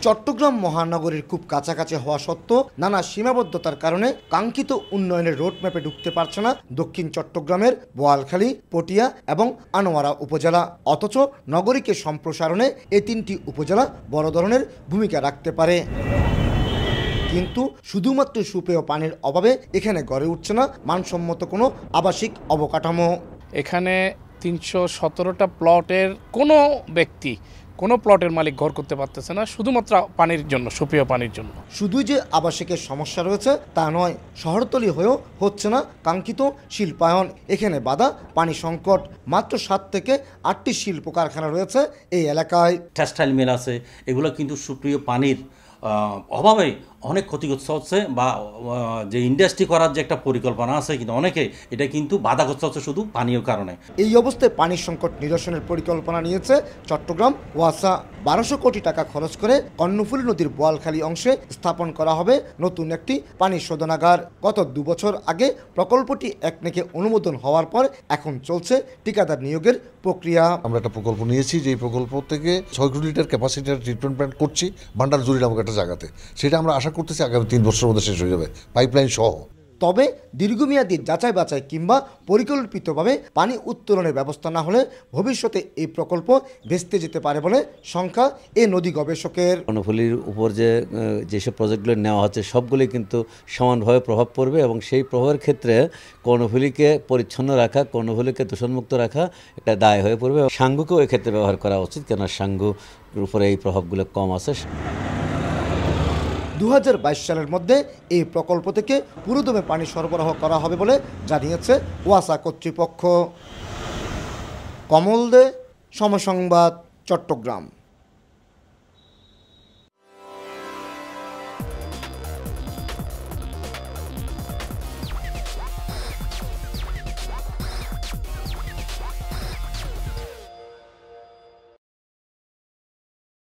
চট্টগ্রাম মহানগরীর খুব কাছাকাছি হওয়া সত্ত্বেও নানা সীমাবদ্ধতার কারণে কাঙ্ক্ষিত উন্নয়নের রোডম্যাপে ঢুকতে পারছে না দক্ষিণ চট্টগ্রামের বোয়ালখালী, পটিয়া এবং আনোয়ারা উপজেলা। অথচ নগরীকে সম্প্রসারণে এই তিনটি উপজেলা বড় ধরনের ভূমিকা রাখতে পারে। কিন্তু শুধুমাত্র সুপেয় পানির অভাবে এখানে গড়ে উঠছে না মানসম্মত কোনো আবাসিক অবকাঠামো। এখানে ৩১৭টা প্লটের কোনো ব্যক্তি, কোনো প্লটের মালিক ঘর করতে পারতেছে না, শুধুমাত্র পানির জন্য, সুপেয় পানির জন্য। শুধুই যে আবাসিকের সমস্যা রয়েছে তা নয়, শহরতলি হয়েও হচ্ছে না কাঙ্ক্ষিত শিল্পায়ন। এখানে বাধা পানি সংকট। মাত্র ৭ থেকে ৮টি শিল্প কারখানা রয়েছে এই এলাকায়। টেক্সটাইল মিল আছে, এগুলো কিন্তু সুপ্রিয় পানির অভাবে অনেক ক্ষতিগ্রস্ত হচ্ছে, বা যে ইন্ডাস্ট্রি করার যে একটা পরিকল্পনা আছে কিন্তু অনেকে এটা কিন্তু বাধাগ্রস্ত হচ্ছে শুধু পানীয় কারণে। এই অবস্থায় পানির সংকট নিরসনের পরিকল্পনা নিয়েছে চট্টগ্রাম ওয়াসা। ১২০০ কোটি টাকা খরচ করে কর্ণফুলী নদীর বোয়ালখালী অংশে স্থাপন করা হবে নতুন একটি পানি শোধনাগার। গত ২ বছর আগে প্রকল্পটি একনেকে অনুমোদন হওয়ার পর এখন চলছে ঠিকাদার নিয়োগের প্রক্রিয়া। আমরা একটা প্রকল্প নিয়েছি, যে প্রকল্প থেকে ৬ কোটি লিটার ক্যাপাসিটির ট্রিটমেন্ট প্ল্যান্ট করছি ভান্ডারজুরি নামক একটা জায়গাতে। সেটা আমরা আশা করতেছি আগামী ৩ বছরের মধ্যে শেষ হয়ে যাবে, পাইপলাইন সহ। তবে দীর্ঘমেয়াদী যাচাই বাছাই কিংবা পরিকল্পিতভাবে পানি উত্তোলনের ব্যবস্থা না হলে ভবিষ্যতে এই প্রকল্প ভেস্তে যেতে পারে বলে শঙ্কা এ নদী গবেষকের। কর্ণফুলীর উপর যেসব প্রজেক্টগুলো নেওয়া হচ্ছে সবগুলি কিন্তু সমানভাবে প্রভাব পড়বে, এবং সেই প্রভাবের ক্ষেত্রে কর্ণফুলীকে পরিচ্ছন্ন রাখা, কর্ণফুলীকে দূষণমুক্ত রাখা একটা দায় হয়ে পড়বে। সাঙ্গুকেও এক্ষেত্রে ব্যবহার করা উচিত, কেননা সাঙ্গুর উপরে এই প্রভাবগুলো কম আছে। ২০২২ সালের মধ্যে এই প্রকল্প থেকে পুরোদমে পানি সরবরাহ করা হবে বলে জানিয়েছে ওয়াসা কর্তৃপক্ষ। কমল দে, সময় সংবাদ, চট্টগ্রাম।